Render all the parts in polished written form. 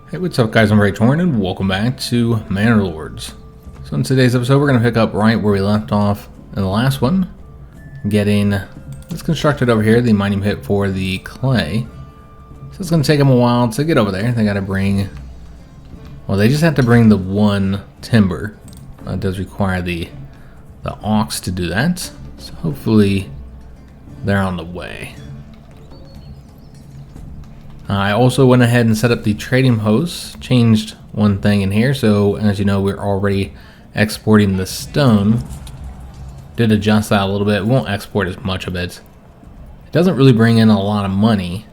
Hey, what's up guys, I'm Praetorian and welcome back to Manor Lords. So in today's episode we're going to pick up right where we left off in the last one. Getting this constructed over here, the mining pit for the clay. So it's going to take them a while to get over there. They got to bring, well, they just have to bring the one timber. It does require the ox to do that. So hopefully they're on the way. I also went ahead and set up the trading post, changed one thing in here, so as you know we're already exporting the stone. Did adjust that a little bit. We won't export as much of it. It doesn't really bring in a lot of money,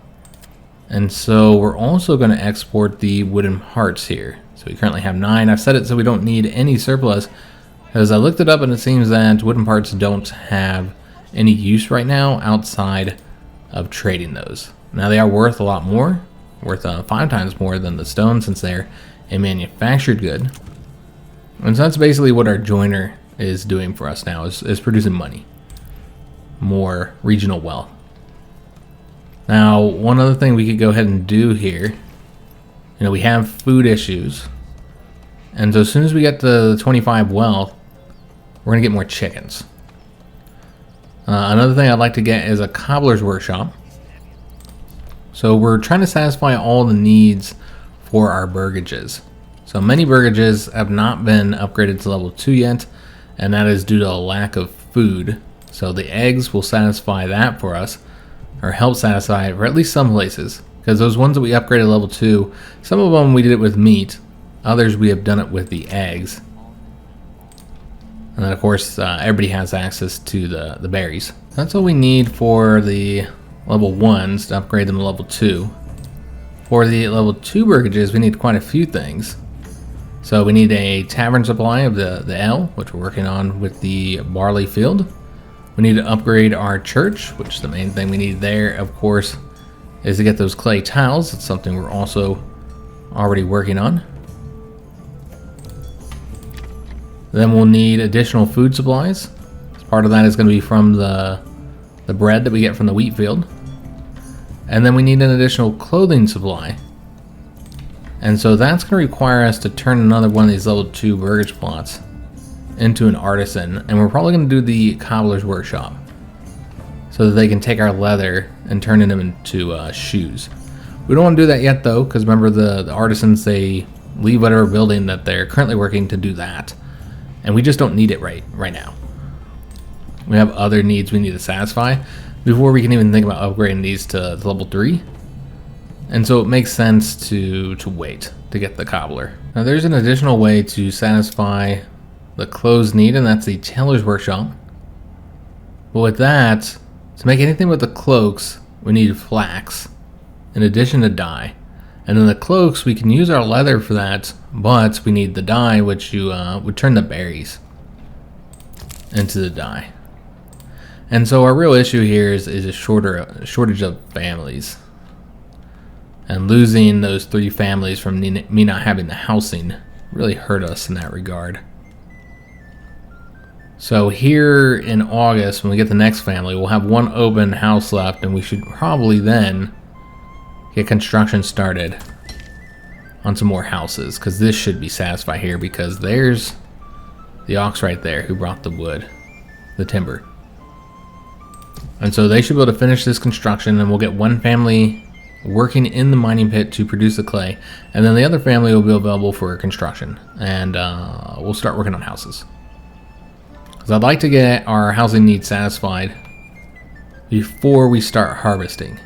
and so we're also going to export the wooden parts here. So we currently have 9. I've set it so we don't need any surplus, because I looked it up and it seems that wooden parts don't have any use right now outside of trading those. Now they are worth a lot more, worth 5 times more than the stone since they're a manufactured good. And so that's basically what our joiner is doing for us now, is producing money. More regional wealth. Now, one other thing we could go ahead and do here, we have food issues. And so as soon as we get to 25 wealth, we're going to get more chickens. Another thing I'd like to get is a cobbler's workshop. So we're trying to satisfy all the needs for our burgages. So many burgages have not been upgraded to level 2 yet, and that is due to a lack of food. So the eggs will satisfy that for us, or help satisfy it for at least some places. Because those ones that we upgraded level 2, some of them we did it with meat, others we have done it with the eggs. And then of course everybody has access to the berries. That's all we need for the level 1s to upgrade them to level 2. For the level 2 burgages, we need quite a few things. So we need a tavern supply of the ale, which we're working on with the barley field. We need to upgrade our church, which the main thing we need there, of course, is to get those clay tiles. It's something we're also already working on. Then we'll need additional food supplies. Part of that is going to be from the bread that we get from the wheat field. And then we need an additional clothing supply. And so that's going to require us to turn another one of these level 2 burgage plots into an artisan. And we're probably going to do the cobbler's workshop, so that they can take our leather and turn them into shoes. We don't want to do that yet though, because remember the artisans, they leave whatever building that they're currently working to do that. And we just don't need it right now. We have other needs we need to satisfy before we can even think about upgrading these to level 3. And so it makes sense to wait to get the cobbler. Now there's an additional way to satisfy the clothes need, and that's the tailor's workshop. But with that, to make anything with the cloaks, we need flax in addition to dye. And then the cloaks, we can use our leather for that, but we need the dye, which you would turn the berries into the dye. And so our real issue here is a shortage of families. And losing those 3 families from me not having the housing really hurt us in that regard. So here in August, when we get the next family, we'll have 1 open house left, and we should probably then get construction started on some more houses, because this should be satisfied here, because there's the ox right there who brought the wood, the timber. And so they should be able to finish this construction, and we'll get 1 family working in the mining pit to produce the clay, and then the other family will be available for construction, and we'll start working on houses. Because I'd like to get our housing needs satisfied before we start harvesting.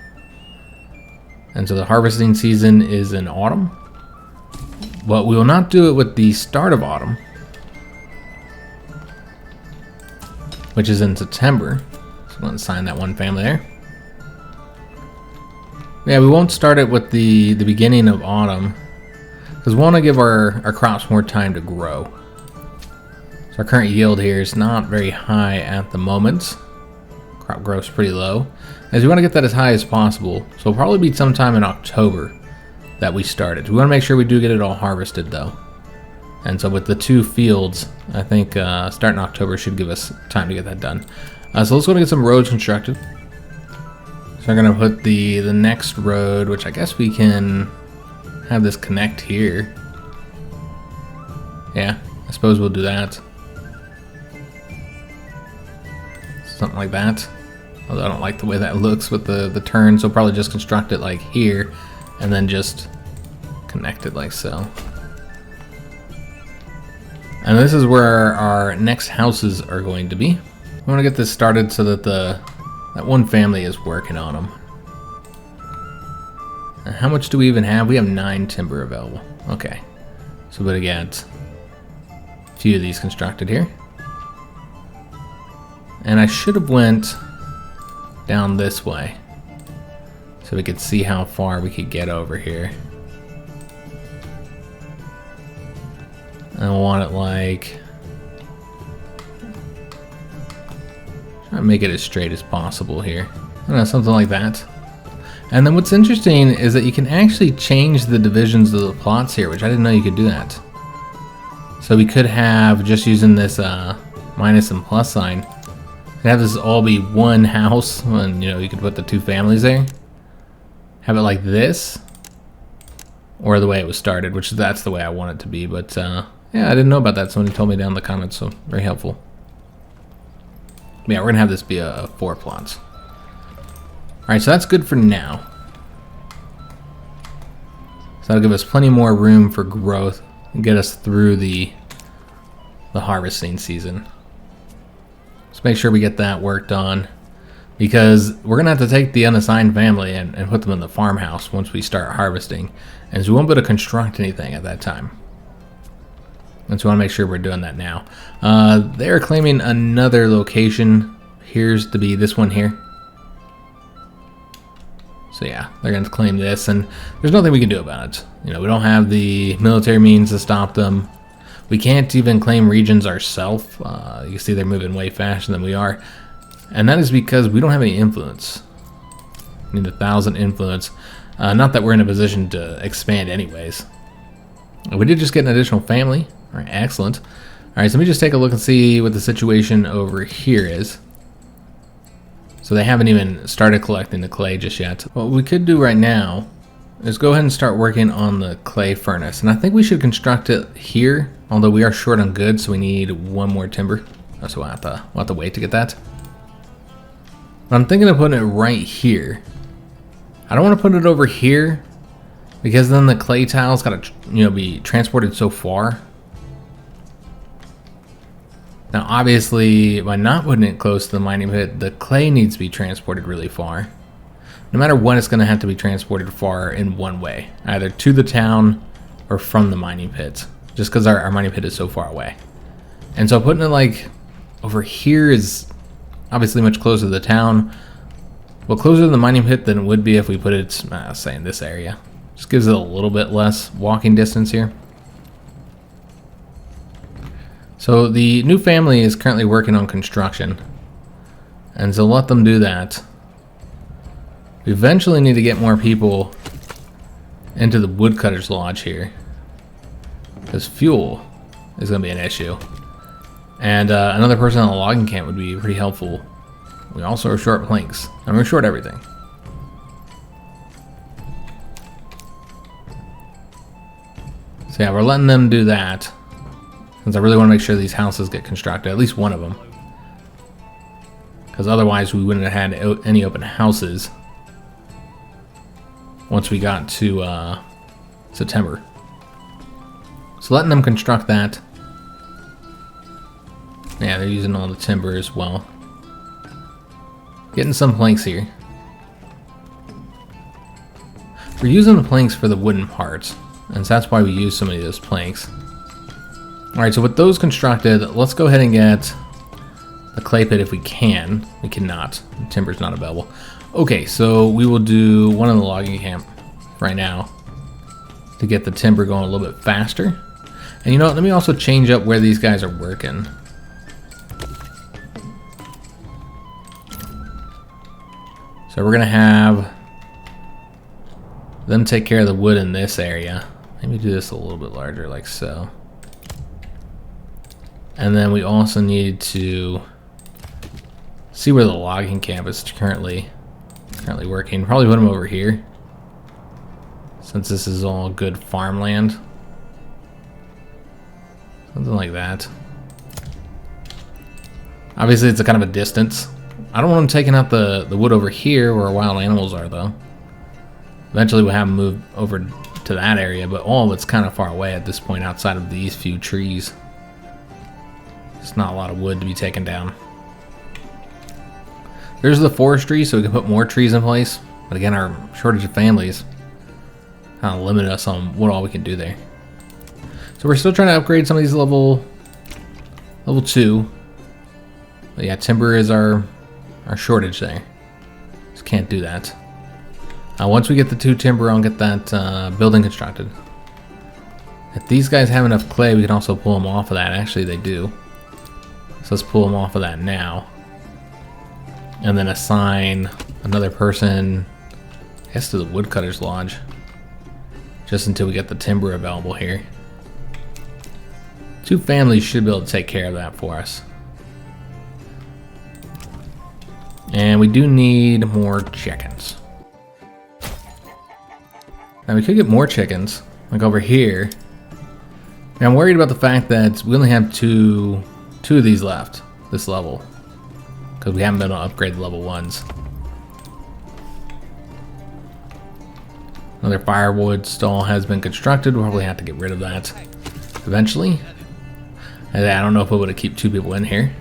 And so the harvesting season is in autumn, but we will not do it with the start of autumn, which is in September. I'm going to sign that 1 family there. Yeah, we won't start it with the beginning of autumn, because we want to give our crops more time to grow. So our current yield here is not very high at the moment. Crop growth's pretty low, as we want to get that as high as possible. So it'll probably be sometime in October that we start it. We want to make sure we do get it all harvested though. And so with the 2 fields, I think starting October should give us time to get that done. So let's go and get some roads constructed. So I'm going to put the next road, which I guess we can have this connect here. Yeah, I suppose we'll do that. Something like that. Although I don't like the way that looks with the turn, so probably just construct it like here, and then just connect it like so. And this is where our next houses are going to be. We want to get this started so that that one family is working on them. And how much do we even have? We have 9 timber available. Okay, so we get a few of these constructed here. And I should have went down this way so we could see how far we could get over here. I want it like, try to make it as straight as possible here. I don't know, something like that. And then what's interesting is that you can actually change the divisions of the plots here, which I didn't know you could do that. So we could have, just using this minus and plus sign, have this all be one house, and you know, you could put the 2 families there. Have it like this, or the way it was started, which that's the way I want it to be. But yeah, I didn't know about that. Somebody told me down in the comments, so very helpful. Yeah, we're gonna have this be a 4 plots. All right, so that's good for now. So that'll give us plenty more room for growth and get us through the harvesting season. Let's make sure we get that worked on, because we're gonna have to take the unassigned family and put them in the farmhouse once we start harvesting, and so we won't be able to construct anything at that time. And so we want to make sure we're doing that now. They're claiming another location. Here's to be this one here. So yeah, they're going to claim this, and there's nothing we can do about it. You know, we don't have the military means to stop them. We can't even claim regions ourselves. You can see they're moving way faster than we are. And that is because we don't have any influence. We need 1,000 influence. Not that we're in a position to expand anyways. We did just get an additional family. All right, excellent. All right, so let me just take a look and see what the situation over here is. So they haven't even started collecting the clay just yet. What we could do right now is go ahead and start working on the clay furnace. And I think we should construct it here, although we are short on goods, so we need 1 more timber. So we'll have to wait to get that. But I'm thinking of putting it right here. I don't want to put it over here, because then the clay tiles got to, you know, be transported so far. Now obviously, by not putting it close to the mining pit, the clay needs to be transported really far. No matter what, it's going to have to be transported far in one way, either to the town or from the mining pit, just because our mining pit is so far away. And so putting it like over here is obviously much closer to the town. Well, closer to the mining pit than it would be if we put it, say, in this area. Just gives it a little bit less walking distance here. So the new family is currently working on construction, and so let them do that. We eventually need to get more people into the woodcutter's lodge here, because fuel is going to be an issue. And another person on the logging camp would be pretty helpful. We also are short planks, and we're short everything. So yeah, we're letting them do that, since I really want to make sure these houses get constructed, at least one of them. Because otherwise we wouldn't have had any open houses once we got to September. So letting them construct that. Yeah, they're using all the timber as well. Getting some planks here. We're using the planks for the wooden parts, and so that's why we use so many of those planks. Alright, so with those constructed, let's go ahead and get a clay pit if we can. We cannot. The timber's not available. Okay, so we will do one in the logging camp right now to get the timber going a little bit faster. And you know what, let me also change up where these guys are working. So we're going to have them take care of the wood in this area. Maybe do this a little bit larger, like so. And then we also need to see where the logging camp is currently working. Probably put them over here. since this is all good farmland. Something like that. Obviously, it's a kind of a distance. I don't want them taking out the wood over here where our wild animals are, though. Eventually, we'll have them move over to that area, but all of it's kind of far away at this point outside of these few trees. It's not a lot of wood to be taken down. There's the forestry, so we can put more trees in place. But again, our shortage of families kind of limit us on what all we can do there. So we're still trying to upgrade some of these level 2. But yeah, timber is our shortage there. Just can't do that. Once we get the 2 timber, I'll get that building constructed. If these guys have enough clay, we can also pull them off of that. Actually, they do. So let's pull them off of that now. And then assign another person, I guess, to the woodcutter's lodge. Just until we get the timber available here. 2 families should be able to take care of that for us. And we do need more chickens. Now we could get more chickens, like over here. Now I'm worried about the fact that we only have two of these left, this level. Because we haven't been able to upgrade the level 1s. Another firewood stall has been constructed. We'll probably have to get rid of that eventually. And I don't know if we're able to keep 2 people in here.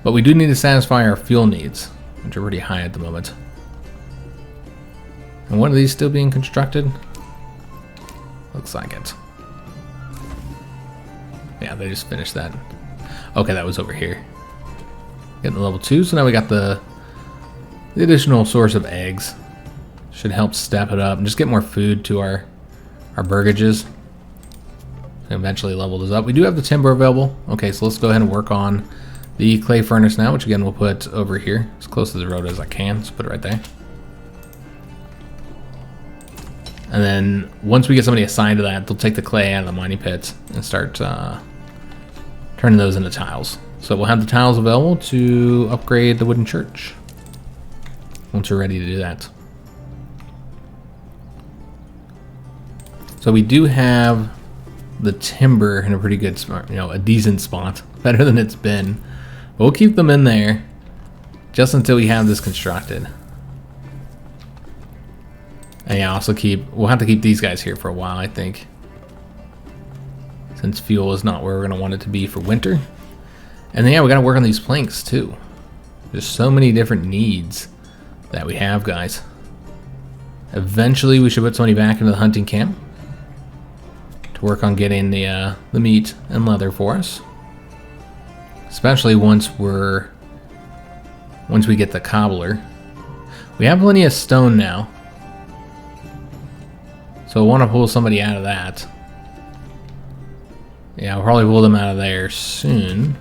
But we do need to satisfy our fuel needs, which are pretty high at the moment. And one of these still being constructed? Looks like it. Yeah, they just finished that. Okay, that was over here. Getting the level 2, so now we got the additional source of eggs. Should help step it up and just get more food to our burgages. And eventually level this up. We do have the timber available. Okay, so let's go ahead and work on the clay furnace now, which again we'll put over here, as close to the road as I can. Let's put it right there. And then once we get somebody assigned to that, they'll take the clay out of the mining pits and start turning those into tiles. So we'll have the tiles available to upgrade the wooden church once we're ready to do that. So we do have the timber in a pretty good spot, a decent spot, better than it's been. But we'll keep them in there just until we have this constructed. And yeah, also we'll have to keep these guys here for a while, I think. Since fuel is not where we're going to want it to be for winter. And then yeah, we got to work on these planks too. There's so many different needs that we have, guys. Eventually we should put somebody back into the hunting camp to work on getting the meat and leather for us. Especially once we get the cobbler. We have plenty of stone now. So I want to pull somebody out of that. Yeah, I'll probably pull them out of there soon.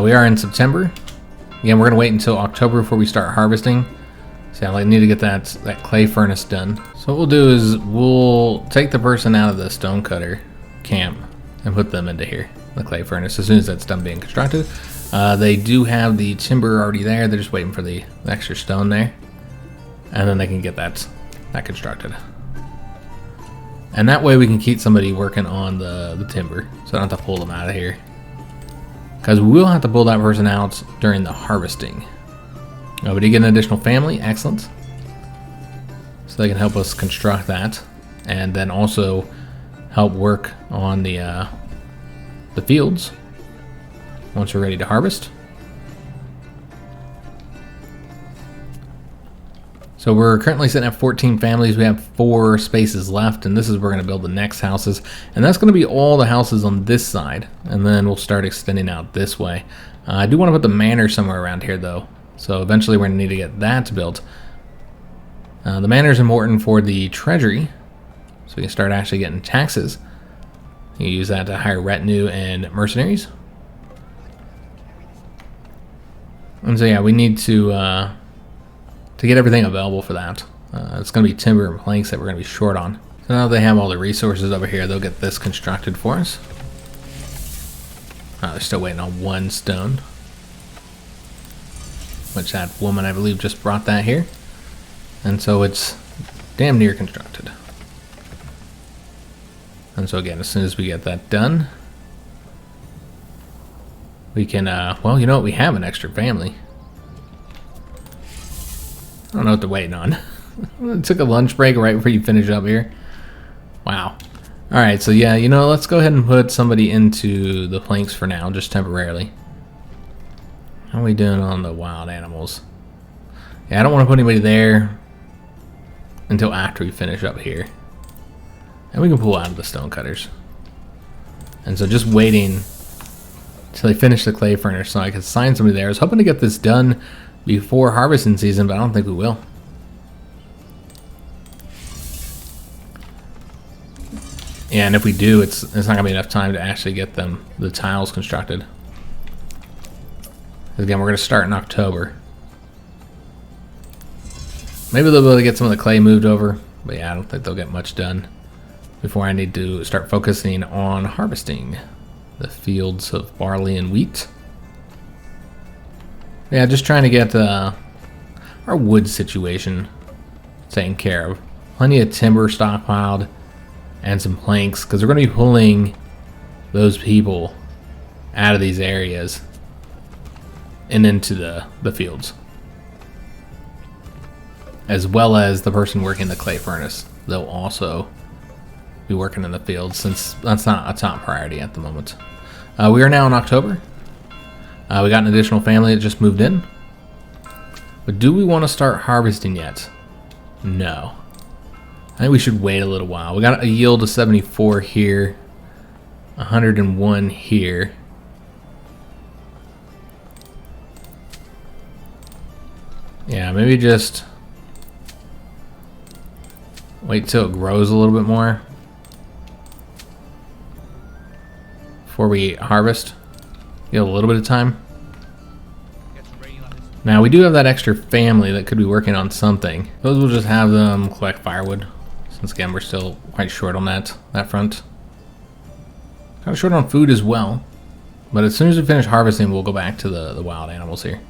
We are in September. Again, we're going to wait until October before we start harvesting. So I need to get that clay furnace done. So what we'll do is we'll take the person out of the stonecutter camp and put them into here, the clay furnace, as soon as that's done being constructed. They do have the timber already there. They're just waiting for the extra stone there. And then they can get that constructed. And that way we can keep somebody working on the timber, so I don't have to pull them out of here. Because we will have to pull that person out during the harvesting. Oh, but you get an additional family, excellent. So they can help us construct that, and then also help work on the fields once we're ready to harvest. So we're currently sitting at 14 families. We have 4 spaces left, and this is where we're going to build the next houses. And that's going to be all the houses on this side, and then we'll start extending out this way. I do want to put the manor somewhere around here, though. So eventually we're going to need to get that built. The manor is important for the treasury, so we can start actually getting taxes. You can use that to hire retinue and mercenaries. And so yeah, we need to get everything available for that. It's going to be timber and planks that we're going to be short on. So now they have all the resources over here, they'll get this constructed for us. They're still waiting on 1 stone, which that woman, I believe, just brought that here. And so it's damn near constructed. And so again, as soon as we get that done, we can, well, you know what? We have an extra family. I don't know what they're waiting on. It took a lunch break right before you finish up here. Wow. Alright, so yeah, you know, let's go ahead and put somebody into the planks for now, just temporarily. How are we doing on the wild animals? Yeah, I don't want to put anybody there until after we finish up here. And we can pull out of the stonecutters. And so just waiting till they finish the clay furnace so I can assign somebody there. I was hoping to get this done before harvesting season, but I don't think we will. Yeah, and if we do, it's not gonna be enough time to actually get the tiles constructed. Again, we're gonna start in October. Maybe they'll be able to get some of the clay moved over, but yeah, I don't think they'll get much done before I need to start focusing on harvesting the fields of barley and wheat. Yeah, just trying to get our wood situation taken care of. Plenty of timber stockpiled and some planks, because we're going to be pulling those people out of these areas and into the fields, as well as the person working the clay furnace. They'll also be working in the fields, since that's not a top priority at the moment. We are now in October. We got an additional family that just moved in. But do we want to start harvesting yet? No. I think we should wait a little while. We got a yield of 74 here, 101 here. Yeah, maybe just wait till it grows a little bit more before we harvest. Get a little bit of time. Now we do have that extra family that could be working on something. Those will just have them collect firewood, since again we're still quite short on that front. Kind of short on food as well, but as soon as we finish harvesting, we'll go back to the wild animals here.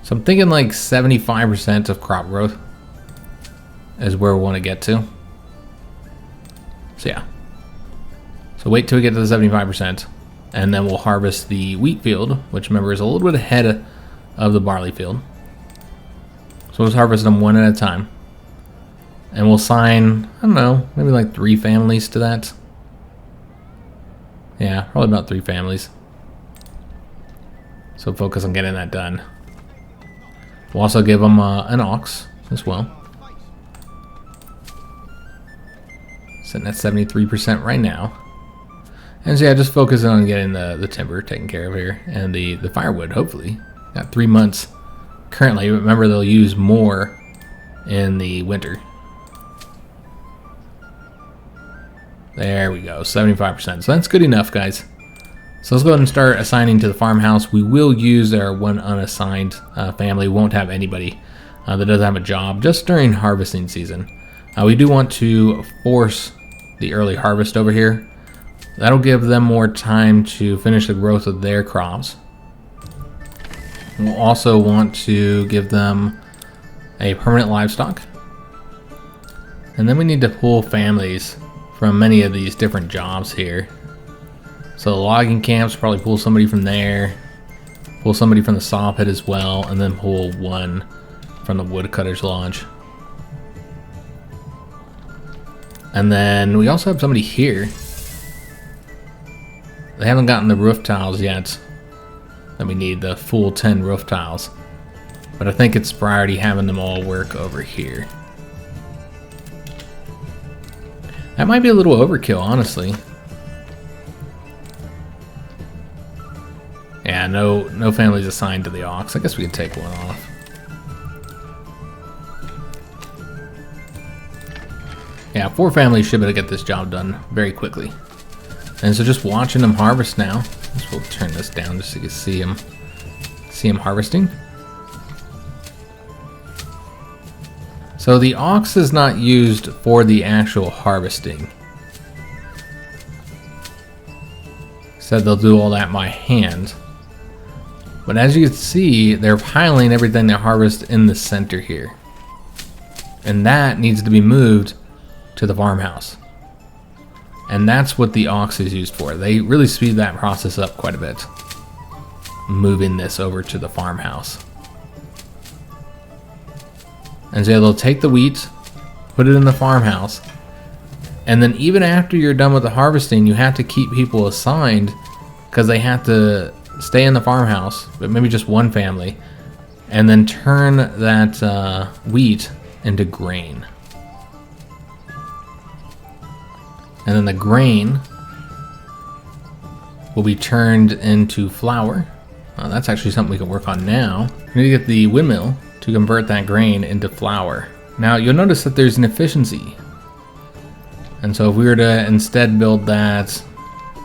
So I'm thinking like 75% of crop growth is where we want to get to. So yeah. So wait till we get to the 75%, and then we'll harvest the wheat field, which remember is a little bit ahead of the barley field. So we'll just harvest them one at a time. And we'll assign, I don't know, maybe like 3 families to that. Yeah, probably about 3 families. So focus on getting that done. We'll also give them an ox as well. Sitting at 73% right now. And so yeah, just focusing on getting the timber taken care of here, and the firewood, hopefully. Got 3 months currently. Remember, they'll use more in the winter. There we go, 75%. So that's good enough, guys. So let's go ahead and start assigning to the farmhouse. We will use our one unassigned family. We won't have anybody that doesn't have a job just during harvesting season. We do want to force the early harvest over here. That'll give them more time to finish the growth of their crops. We'll also want to give them a permanent livestock. And then we need to pull families from many of these different jobs here. So the logging camps, probably pull somebody from there, pull somebody from the saw pit as well, and then pull one from the woodcutter's lodge. And then we also have somebody here. They haven't gotten the roof tiles yet. Then we need the full 10 roof tiles. But I think it's priority having them all work over here. That might be a little overkill, honestly. Yeah, no families assigned to the ox. I guess we could take one off. Yeah, 4 families should be able to get this job done very quickly. And so just watching them harvest now. We'll turn this down just so you can see them harvesting. So the ox is not used for the actual harvesting. Said they'll do all that by hand, But as you can see, they're piling everything they harvest in the center here. And that needs to be moved to the farmhouse. And that's what the ox is used for. They really speed that process up quite a bit, moving this over to the farmhouse. And so they'll take the wheat, put it in the farmhouse, and then even after you're done with the harvesting, you have to keep people assigned because they have to stay in the farmhouse, but maybe just one family, and then turn that wheat into grain. And then the grain will be turned into flour. That's actually something we can work on now. We need to get the windmill to convert that grain into flour. Now you'll notice that there's an efficiency. And so if we were to instead build that,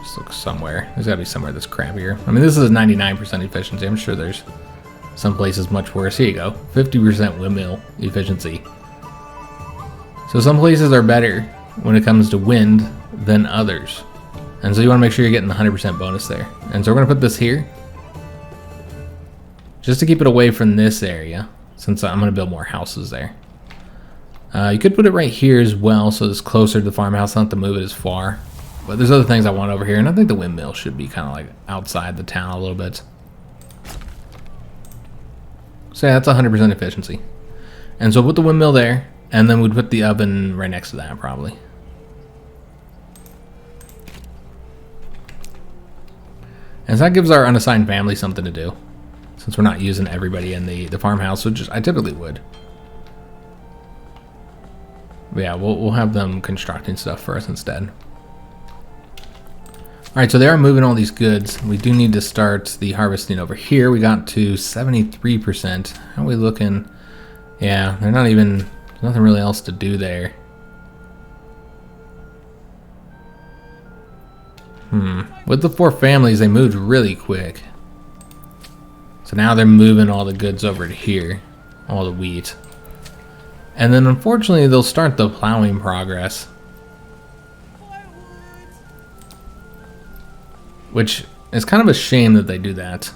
just look somewhere. There's gotta be somewhere that's crappier. I mean, this is a 99% efficiency. I'm sure there's some places much worse. Here you go, 50% windmill efficiency. So some places are better when it comes to wind than others. And so you wanna make sure you're getting the 100% bonus there. And so we're gonna put this here, just to keep it away from this area, since I'm gonna build more houses there. You could put it right here as well, so it's closer to the farmhouse, not have to move it as far. But there's other things I want over here, and I think the windmill should be kind of like outside the town a little bit. So yeah, that's 100% efficiency. And so put the windmill there, and then we'd put the oven right next to that, probably. And so that gives our unassigned family something to do, since we're not using everybody in the farmhouse, which I typically would. But yeah, we'll have them constructing stuff for us instead. Alright, so they are moving all these goods. We do need to start the harvesting over here. We got to 73%. How are we looking? Yeah, they're not even, there's nothing really else to do there. With the 4 families, they moved really quick. So now they're moving all the goods over to here, all the wheat. And then unfortunately they'll start the plowing progress, which is kind of a shame that they do that.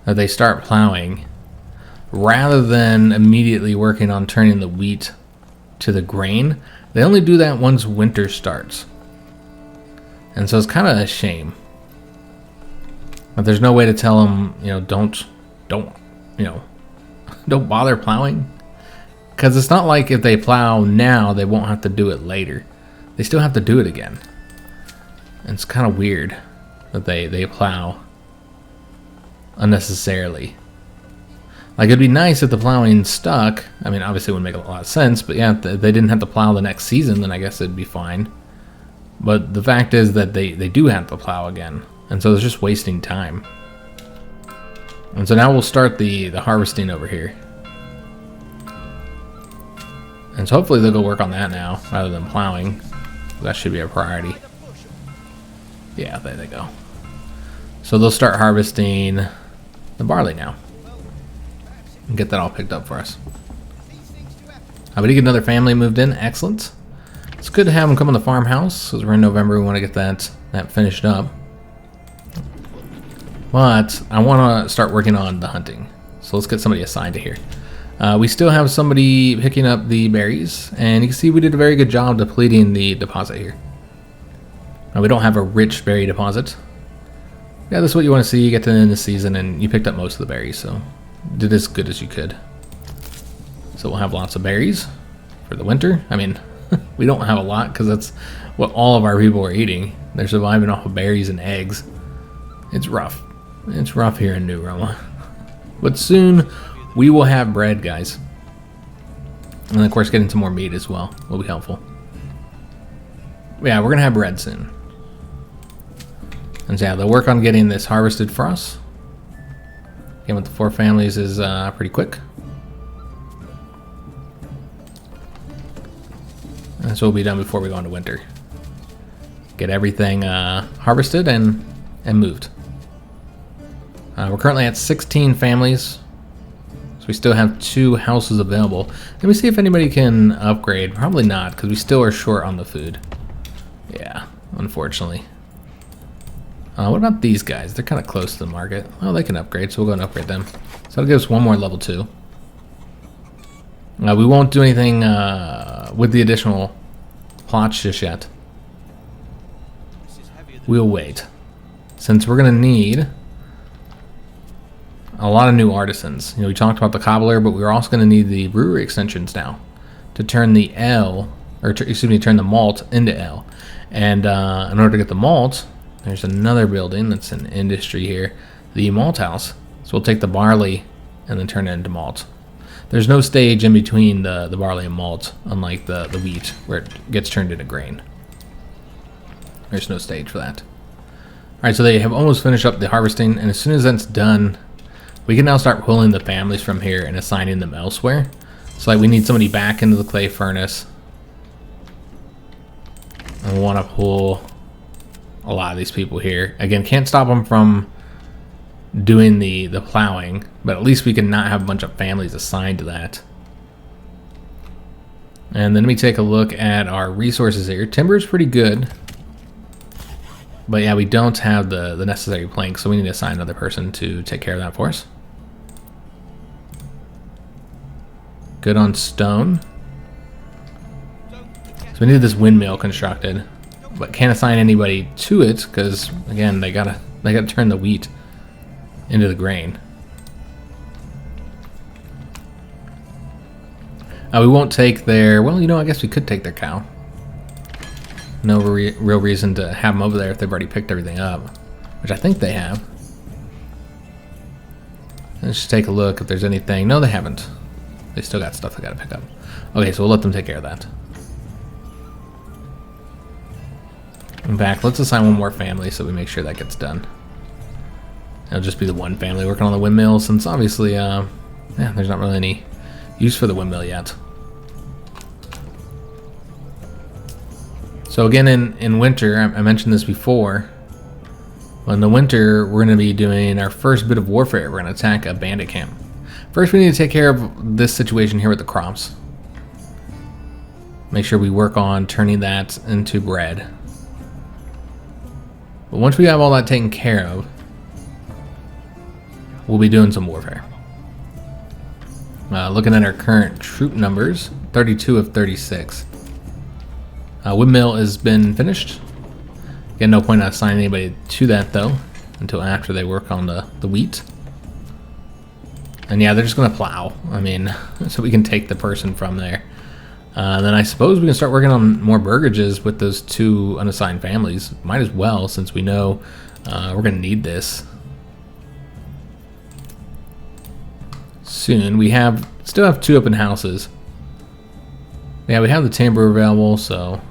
That they start plowing rather than immediately working on turning the wheat to the grain. They only do that once winter starts. And so it's kind of a shame. But there's no way to tell them, you know, don't bother plowing, because it's not like if they plow now they won't have to do it later. They still have to do it again. And it's kind of weird that they plow unnecessarily. Like, it'd be nice if the plowing stuck. I mean, obviously it wouldn't make a lot of sense, but yeah, if they didn't have to plow the next season, then I guess it'd be fine. But the fact is that they do have to plow again, and so it's just wasting time. And so now we'll start the harvesting over here. And so hopefully they'll go work on that now rather than plowing. That should be a priority. Yeah, there they go. So they'll start harvesting the barley now and get that all picked up for us. We did get another family moved in. Excellent. It's good to have them come in the farmhouse because we're in November. We want to get that finished up. But I want to start working on the hunting. So let's get somebody assigned to here. We still have somebody picking up the berries, and you can see we did a very good job depleting the deposit here. Now, we don't have a rich berry deposit. Yeah, this is what you want to see. You get to the end of the season and you picked up most of the berries, so you did as good as you could. So we'll have lots of berries for the winter. I mean, we don't have a lot because that's what all of our people are eating. They're surviving off of berries and eggs. It's rough. It's rough here in New Roma. But soon we will have bread, guys. And of course getting some more meat as well will be helpful. But yeah, we're gonna have bread soon. And so yeah, they'll work on getting this harvested for us. Again, with the 4 families is pretty quick. And this will be done before we go into winter. Get everything harvested and moved. We're currently at 16 families, so we still have 2 houses available. Let me see if anybody can upgrade. Probably not, because we still are short on the food. Yeah, unfortunately. What about these guys? They're kind of close to the market. Oh, they can upgrade, so we'll go and upgrade them. So that'll give us one more level 2. We won't do anything with the additional plots just yet. We'll wait. Since we're going to need a lot of new artisans. You know, we talked about the cobbler, but we're also going to need the brewery extensions now to turn the L, or excuse me, turn the malt into L. And in order to get the malt, there's another building that's an industry here, the malt house. So we'll take the barley and then turn it into malt. There's no stage in between the barley and malt, unlike the wheat, where it gets turned into grain. There's no stage for that. Alright, so they have almost finished up the harvesting, and as soon as that's done, we can now start pulling the families from here and assigning them elsewhere. So like we need somebody back into the clay furnace. And we want to pull a lot of these people here. Again, can't stop them from doing the plowing, but at least we can not have a bunch of families assigned to that. And then let me take a look at our resources here. Timber is pretty good. But yeah, we don't have the necessary planks, so we need to assign another person to take care of that for us. Good on stone. So we need this windmill constructed, but can't assign anybody to it because again they gotta turn the wheat into the grain. We won't take their, well, you know, I guess we could take their cow. No real reason to have them over there if they've already picked everything up, which I think they have. Let's just take a look if there's anything. No, they haven't. They still got stuff they gotta pick up. Okay, so we'll let them take care of that. In fact, let's assign one more family so we make sure that gets done. It'll just be the one family working on the windmill, since obviously, yeah, there's not really any use for the windmill yet. So again, in winter, I mentioned this before, in the winter, we're going to be doing our first bit of warfare. We're going to attack a bandit camp. First, we need to take care of this situation here with the crops. Make sure we work on turning that into bread. But once we have all that taken care of, we'll be doing some warfare. Looking at our current troop numbers, 32 of 36. Windmill has been finished. Again, no point in assigning anybody to that though until after they work on the wheat. And yeah, they're just gonna plow. I mean, so we can take the person from there. Then I suppose we can start working on more burgages with those 2 unassigned families. Might as well, since we know we're gonna need this soon. We still have 2 open houses. Yeah, we have the timber available, so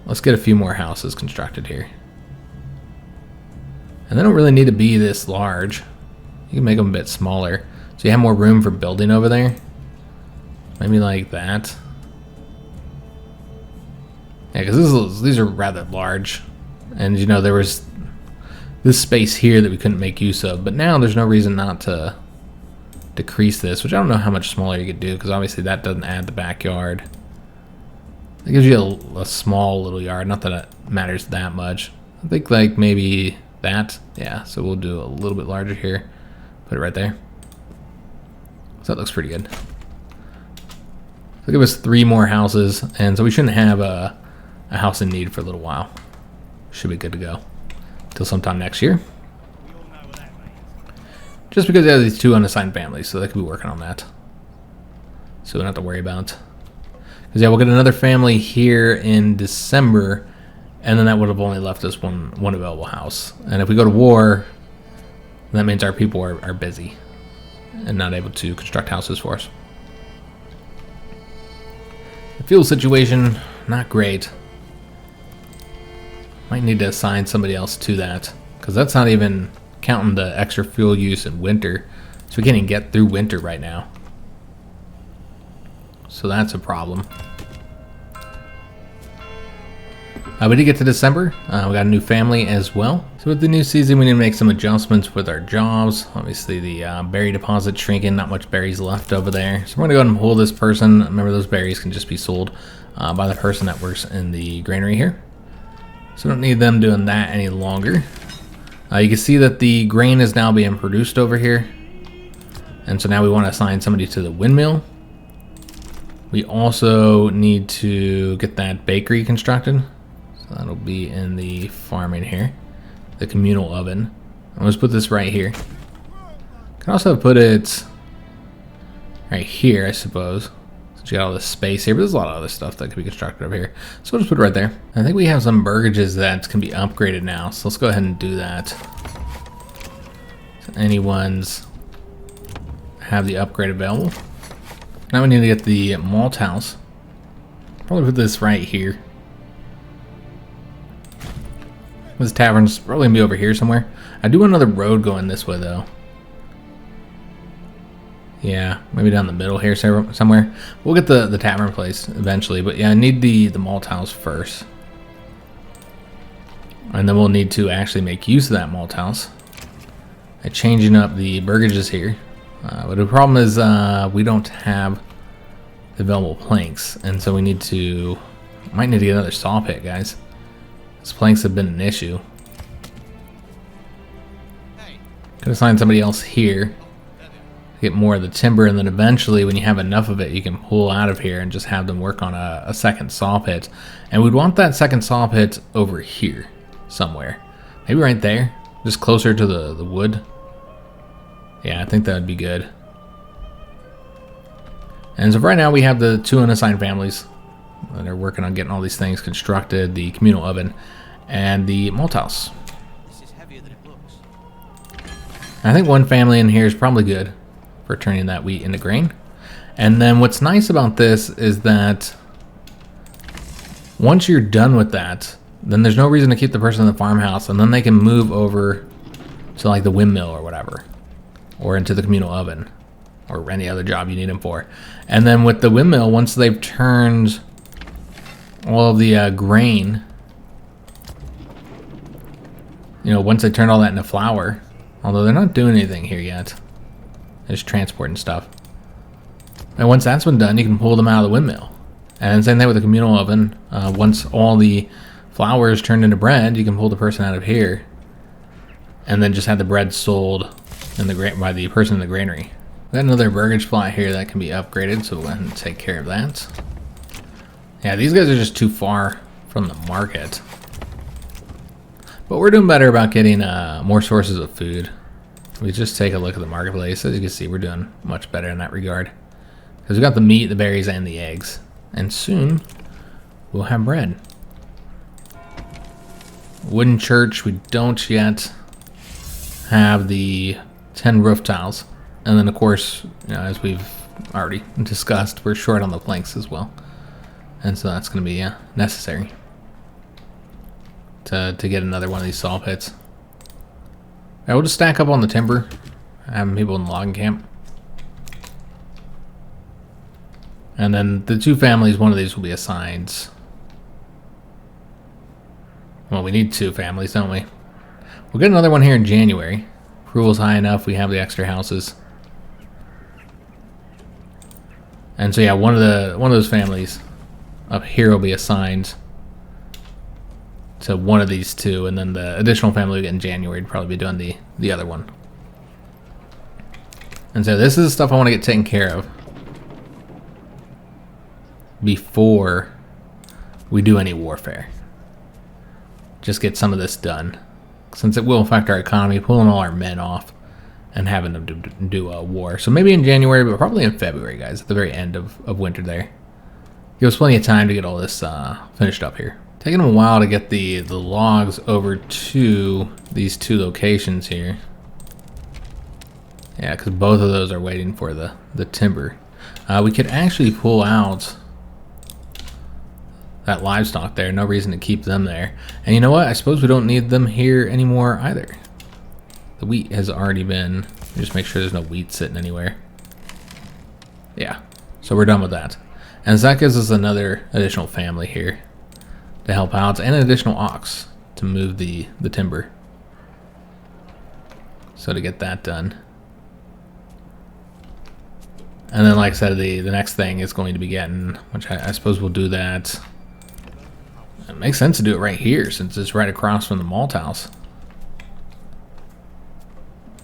let's get a few more houses constructed here. And they don't really need to be this large. You can make them a bit smaller, so you have more room for building over there. Maybe like that. Yeah, because these are rather large. And you know, there was this space here that we couldn't make use of, but now there's no reason not to decrease this, which I don't know how much smaller you could do, because obviously that doesn't add the backyard. It gives you a small little yard, not that it matters that much. I think like maybe that, yeah, so we'll do a little bit larger here. Put it right there. So that looks pretty good. So give us 3 more houses, and so we shouldn't have a house in need for a little while. Should be good to go till sometime next year. Just because they have these 2 unassigned families, so they could be working on that. So we don't have to worry about. Because yeah, we'll get another family here in December, and then that would have only left us one available house. And if we go to war, that means our people are busy and not able to construct houses for us. The fuel situation, not great. Might need to assign somebody else to that, because that's not even counting the extra fuel use in winter. So we can't even get through winter right now. So that's a problem. We did get to December. We got a new family as well. So with the new season, we need to make some adjustments with our jobs. Obviously, the berry deposit shrinking, not much berries left over there. So we're going to go ahead and pull this person. Remember, those berries can just be sold by the person that works in the granary here. So don't need them doing that any longer. You can see that the grain is now being produced over here. And so now we want to assign somebody to the windmill. We also need to get that bakery constructed. So that'll be in the farming here. The communal oven. I'm going to put this right here. Can also put it right here, I suppose. So you got all this space here, but there's a lot of other stuff that could be constructed over here. So we'll just put it right there. I think we have some burgages that can be upgraded now. So let's go ahead and do that. So anyone's have the upgrade available. Now we need to get the malt house. Probably put this right here. This tavern's probably gonna be over here somewhere. I do want another road going this way though. Yeah, maybe down the middle here somewhere. We'll get the tavern place eventually, but yeah, I need the malt house first. And then we'll need to actually make use of that malt house by changing up the burgages here. But the problem is we don't have the available planks, and so we need to might need to get another saw pit, guys. These planks have been an issue. Could assign somebody else here. Get more of the timber, and then eventually when you have enough of it you can pull out of here and just have them work on a second saw pit. And we'd want that second saw pit over here somewhere, maybe right there, just closer to the wood. Yeah, I think that would be good. And so right now we have the 2 unassigned families that are working on getting all these things constructed, the communal oven and the malt house. This is heavier than it looks. I think 1 family in here is probably good for turning that wheat into grain. And then what's nice about this is that once you're done with that, then there's no reason to keep the person in the farmhouse, and then they can move over to like the windmill or whatever, or into the communal oven, or any other job you need them for. And then with the windmill, once they've turned all of the grain, you know, once they turn all that into flour, although they're not doing anything here yet, just transporting stuff. And once that's been done, you can pull them out of the windmill. And same thing with the communal oven. Once all the flour is turned into bread, you can pull the person out of here, and then just have the bread sold in the by the person in the granary. We got another burgage plot here that can be upgraded, so we'll go ahead and take care of that. Yeah, these guys are just too far from the market. But we're doing better about getting more sources of food. We just take a look at the marketplace. As you can see, we're doing much better in that regard. Because we got the meat, the berries, and the eggs. And soon, we'll have bread. Wooden church, we don't yet have the 10 roof tiles. And then, of course, you know, as we've already discussed, we're short on the planks as well. And so that's going to be necessary to get another one of these saw pits. I will just stack up on the timber, having people in the logging camp. And then the 2 families, one of these will be assigned. Well, we need 2 families, don't we? We'll get another one here in January. Approval's high enough, we have the extra houses. And so yeah, one of those families up here will be assigned to one of these 2, and then the additional family we get in January would probably be doing the other one. And so this is the stuff I want to get taken care of before we do any warfare. Just get some of this done, since it will affect our economy, pulling all our men off and having them do a war. So maybe in January, but probably in February, guys, at the very end of winter there. Give us plenty of time to get all this finished up here. Taking them a while to get the logs over to these 2 locations here. Yeah, because both of those are waiting for the timber. We could actually pull out that livestock there. No reason to keep them there. And you know what? I suppose we don't need them here anymore either. The wheat has already been... Just make sure there's no wheat sitting anywhere. Yeah, so we're done with that. And so that gives us another additional family here to help out, and an additional ox to move the timber. So to get that done. And then, like I said, the next thing is going to be getting, which I suppose we'll do that makes sense to do it right here since it's right across from the malt house.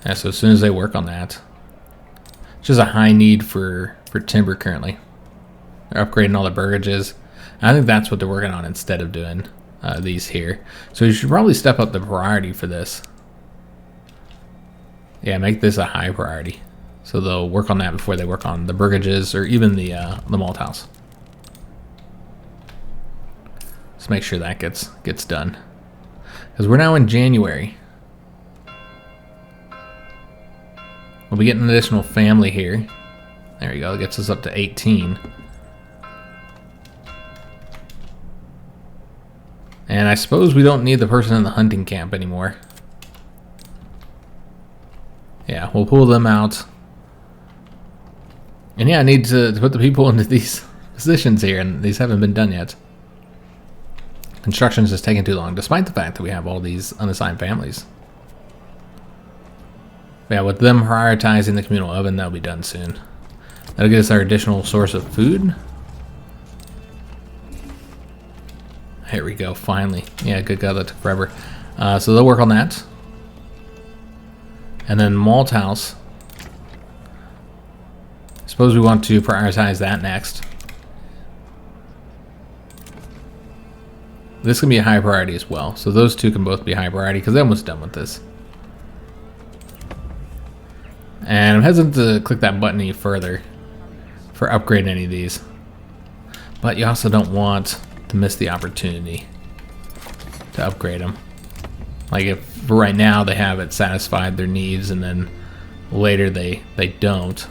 Yeah, so as soon as they work on that. It's just a high need for timber currently. They're upgrading all the burgages. I think that's what they're working on instead of doing these here. So you should probably step up the priority for this. Yeah, make this a high priority. So they'll work on that before they work on the burgages or even the malt house. Let's make sure that gets done. Because we're now in January. We'll be getting an additional family here. There we go, it gets us up to 18. And I suppose we don't need the person in the hunting camp anymore. Yeah, we'll pull them out. And yeah, I need to put the people into these positions here, and these haven't been done yet. Construction's just taking too long, despite the fact that we have all these unassigned families. Yeah, with them prioritizing the communal oven, that'll be done soon. That'll get us our additional source of food. Here we go, finally. Yeah, good God, that took forever. So they'll work on that. And then malt house. Suppose we want to prioritize that next. This can be a high priority as well. So those two can both be high priority because they're almost done with this. And I'm hesitant to click that button any further for upgrading any of these. But you also don't want to miss the opportunity to upgrade them. Like if for right now they have it satisfied their needs and then later they don't.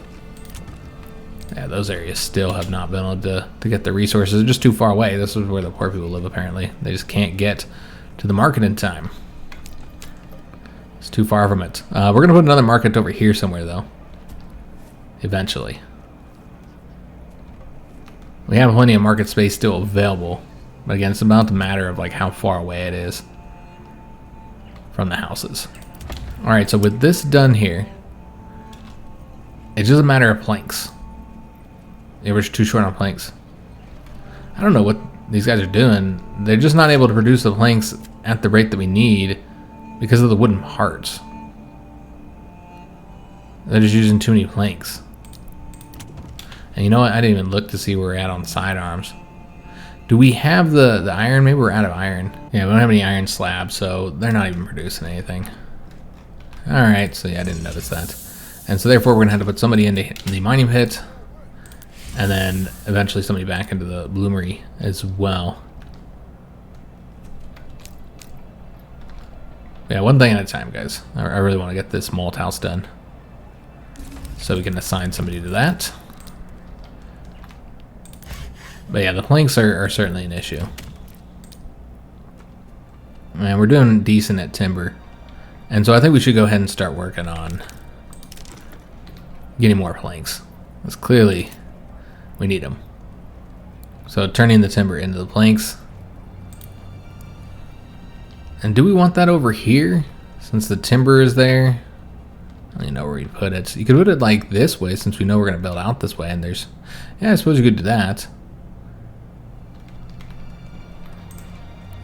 Yeah, those areas still have not been able to get the resources. They're just too far away. This is where the poor people live apparently. They just can't get to the market in time. It's too far from it. We're going to put another market over here somewhere, though. Eventually. We have plenty of market space still available. But again, it's about the matter of like how far away it is from the houses. Alright, so with this done here, it's just a matter of planks. Yeah, we're too short on planks. I don't know what these guys are doing. They're just not able to produce the planks at the rate that we need because of the wooden parts. They're just using too many planks. And you know what? I didn't even look to see where we're at on sidearms. Do we have the iron? Maybe we're out of iron. Yeah, we don't have any iron slabs, so they're not even producing anything. Alright, so yeah, I didn't notice that. And so therefore we're going to have to put somebody into the mining pit. And then eventually somebody back into the bloomery as well. Yeah, one thing at a time, guys. I really want to get this malt house done. So we can assign somebody to that. But yeah, the planks are certainly an issue. And we're doing decent at timber. And so I think we should go ahead and start working on getting more planks. Because clearly we need them. So turning the timber into the planks. And do we want that over here? Since the timber is there. I don't even know where you'd put it. You could put it like this way since we know we're going to build out this way. And there's... Yeah, I suppose you could do that.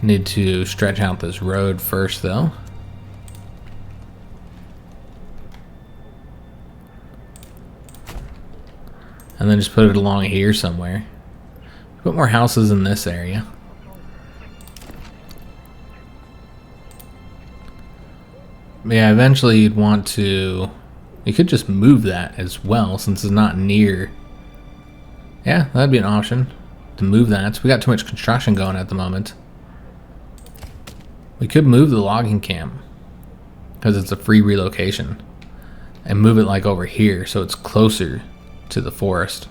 Need to stretch out this road first though. And then just put it along here somewhere. Put more houses in this area. But yeah, eventually you'd want to... You could just move that as well since it's not near... Yeah, that'd be an option. To move that. We got too much construction going at the moment. We could move the logging camp. Because it's a free relocation. And move it like over here so it's closer to the forest.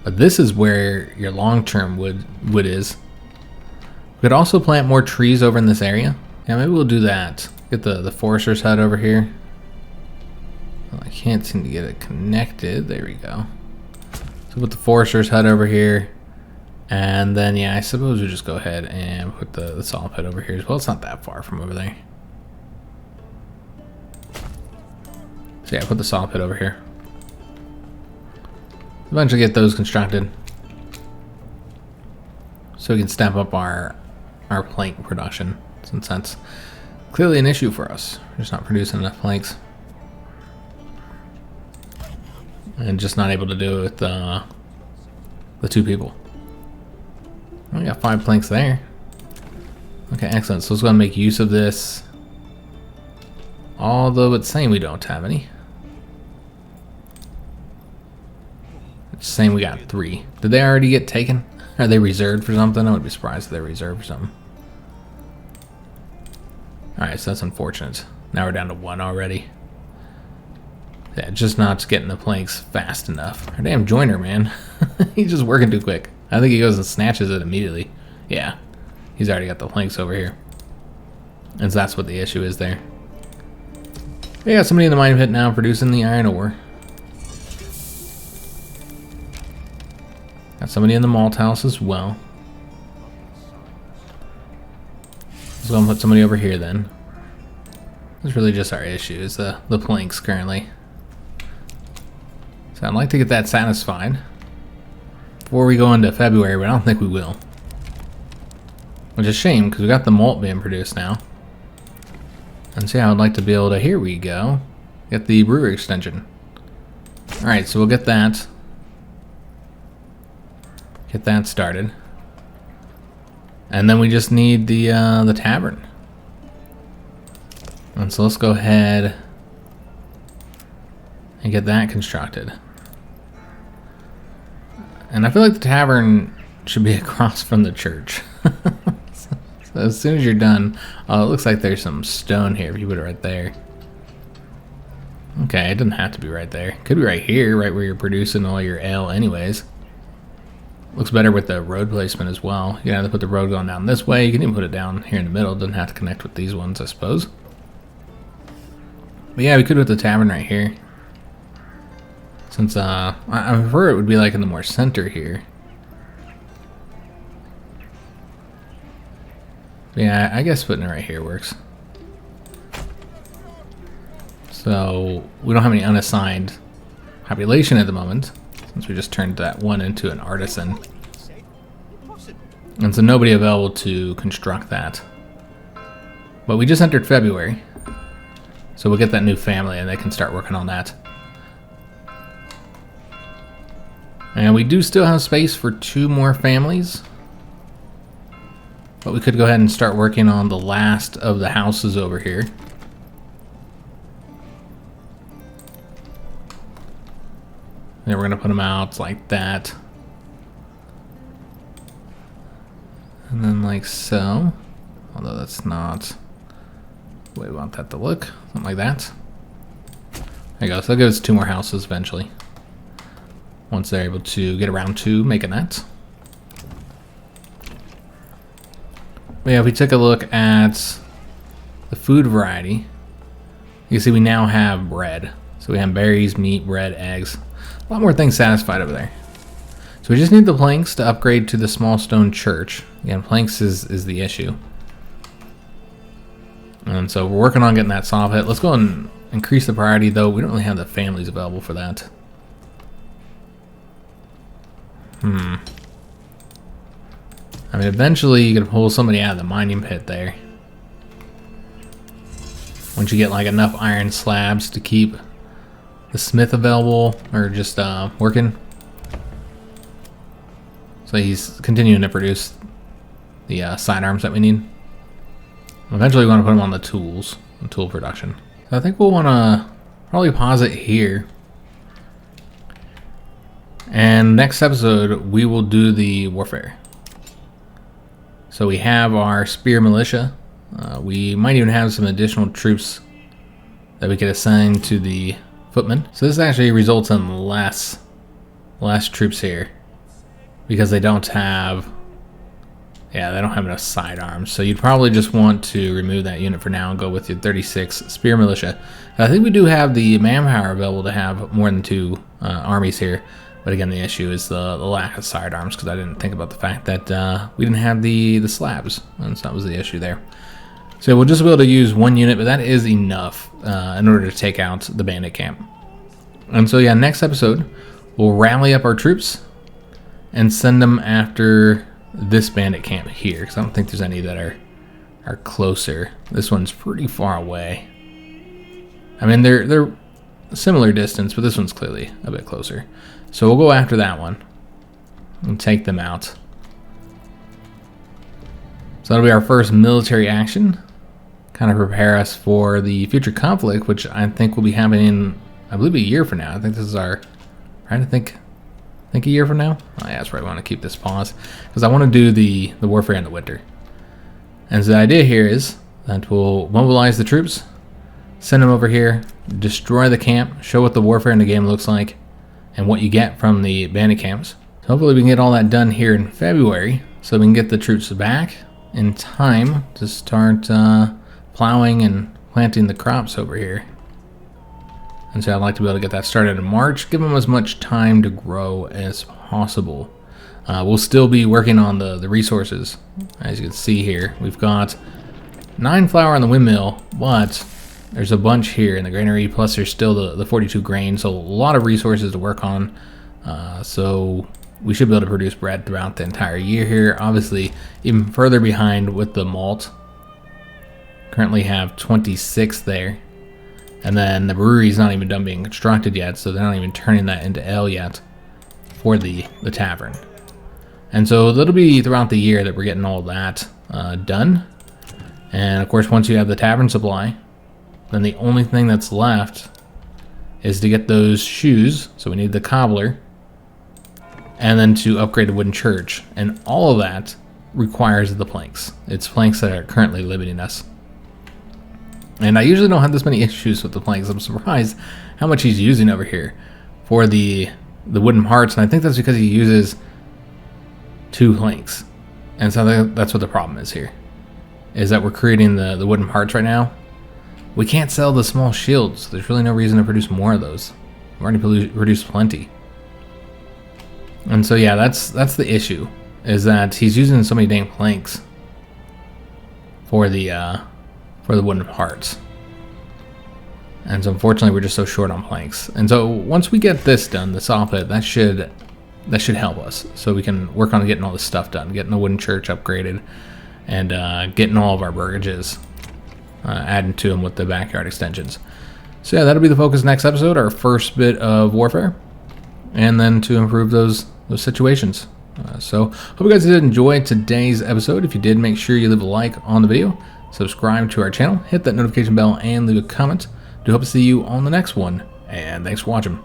But this is where your long-term wood is. We could also plant more trees over in this area. Yeah, maybe we'll do that. Get the forester's hut over here. Well, I can't seem to get it connected. There we go. So put the forester's hut over here. And then, yeah, I suppose we just go ahead and put the saw pit over here as well. It's not that far from over there. So yeah, put the saw pit over here. Eventually get those constructed. So we can step up our our plank production, since that's clearly an issue for us. We're just not producing enough planks. And just not able to do it with the 2 people. We got 5 planks there. Okay, excellent. So let's go and make use of this. Although it's saying we don't have any. It's saying we got 3. Did they already get taken? Are they reserved for something? I would be surprised if they're reserved for something. Alright, so that's unfortunate. Now we're down to 1 already. Yeah, just not getting the planks fast enough. Our damn joiner, man. He's just working too quick. I think he goes and snatches it immediately. Yeah, he's already got the planks over here. And so that's what the issue is there. We got somebody in the mine pit now producing the iron ore. Got somebody in the malt house as well. Let's go and put somebody over here then. That's really just our issue, is the planks currently. So I'd like to get that satisfied before we go into February, but I don't think we will. Which is a shame, because we got the malt being produced now. And so yeah, I would like to be able to, here we go, get the brewery extension. Alright, so we'll get that. Get that started. And then we just need the tavern. And so let's go ahead and get that constructed. And I feel like the tavern should be across from the church. So as soon as you're done, it looks like there's some stone here if you put it right there. Okay, it doesn't have to be right there. Could be right here, right where you're producing all your ale anyways. Looks better with the road placement as well. You can either put the road going down this way, you can even put it down here in the middle. It doesn't have to connect with these ones, I suppose. But yeah, we could put the tavern right here. Since I prefer it would be like in the more center here. But yeah, I guess putting it right here works. So we don't have any unassigned population at the moment, since we just turned that one into an artisan. And so nobody available to construct that. But we just entered February. So we'll get that new family and they can start working on that. And we do still have space for 2 more families. But we could go ahead and start working on the last of the houses over here. And we're going to put them out like that. And then like so. Although that's not the way we want that to look. Something like that. There you go. So that gives us 2 more houses eventually. Once they're able to get around to making that. But yeah, if we take a look at the food variety, you can see we now have bread. So we have berries, meat, bread, eggs. A lot more things satisfied over there. So we just need the planks to upgrade to the small stone church. Again, planks is the issue. And so we're working on getting that saw pit. Let's go and increase the priority though. We don't really have the families available for that. I mean, eventually you can pull somebody out of the mining pit there. Once you get like enough iron slabs to keep the smith available, or just working. So he's continuing to produce the sidearms that we need. Eventually we want to put them on the tools, the tool production. So I think we'll want to probably pause it here. And next episode, we will do the warfare. So we have our spear militia. We might even have some additional troops that we could assign to the footmen. So this actually results in less troops here, because they don't have, they don't have enough sidearms. So you'd probably just want to remove that unit for now and go with your 36 spear militia. I think we do have the manpower available to have more than 2 armies here. But again, the issue is the lack of sidearms, because I didn't think about the fact that we didn't have the slabs, and so that was the issue there. So we'll just be able to use 1 unit, but that is enough in order to take out the bandit camp. And so yeah, next episode, we'll rally up our troops and send them after this bandit camp here, because I don't think there's any that are closer. This one's pretty far away. I mean, they're similar distance, but this one's clearly a bit closer. So we'll go after that one and take them out. So that'll be our first military action. Kind of prepare us for the future conflict, which I think will be happening, I believe, a year from now. I think this is our, trying to think a year from now? Oh, yeah, that's right. I want to keep this pause because I want to do the warfare in the winter. And so the idea here is that we'll mobilize the troops, send them over here, destroy the camp, show what the warfare in the game looks like, and what you get from the bandit camps. So hopefully we can get all that done here in February, so we can get the troops back in time to start plowing and planting the crops over here. And so I'd like to be able to get that started in March, give them as much time to grow as possible. We'll still be working on the resources. As you can see here, we've got 9 flour on the windmill, but there's a bunch here in the granary, plus there's still the 42 grain, so a lot of resources to work on. So we should be able to produce bread throughout the entire year here. Obviously, even further behind with the malt. Currently have 26 there. And then the brewery's not even done being constructed yet, so they're not even turning that into ale yet for the tavern. And so that'll be throughout the year that we're getting all that done. And of course, once you have the tavern supply, then the only thing that's left is to get those shoes. So we need the cobbler, and then to upgrade the wooden church. And all of that requires the planks. It's planks that are currently limiting us. And I usually don't have this many issues with the planks. I'm surprised how much he's using over here for the wooden hearts. And I think that's because he uses 2 planks. And so that's what the problem is here. Is that we're creating the wooden hearts right now. We can't sell the small shields. There's really no reason to produce more of those. We've already produced plenty. And so yeah, that's the issue. Is that he's using so many dang planks for the wooden hearts. And so unfortunately we're just so short on planks. And so once we get this done, the saw pit, that should help us. So we can work on getting all this stuff done, getting the wooden church upgraded, and getting all of our burgages, adding to them with the backyard extensions. So yeah, that'll be the focus next episode, our first bit of warfare, and then to improve those situations. So hope you guys did enjoy today's episode. If you did, make sure you leave a like on the video, subscribe to our channel, hit that notification bell, and leave a comment. Do hope to see you on the next one, and thanks for watching.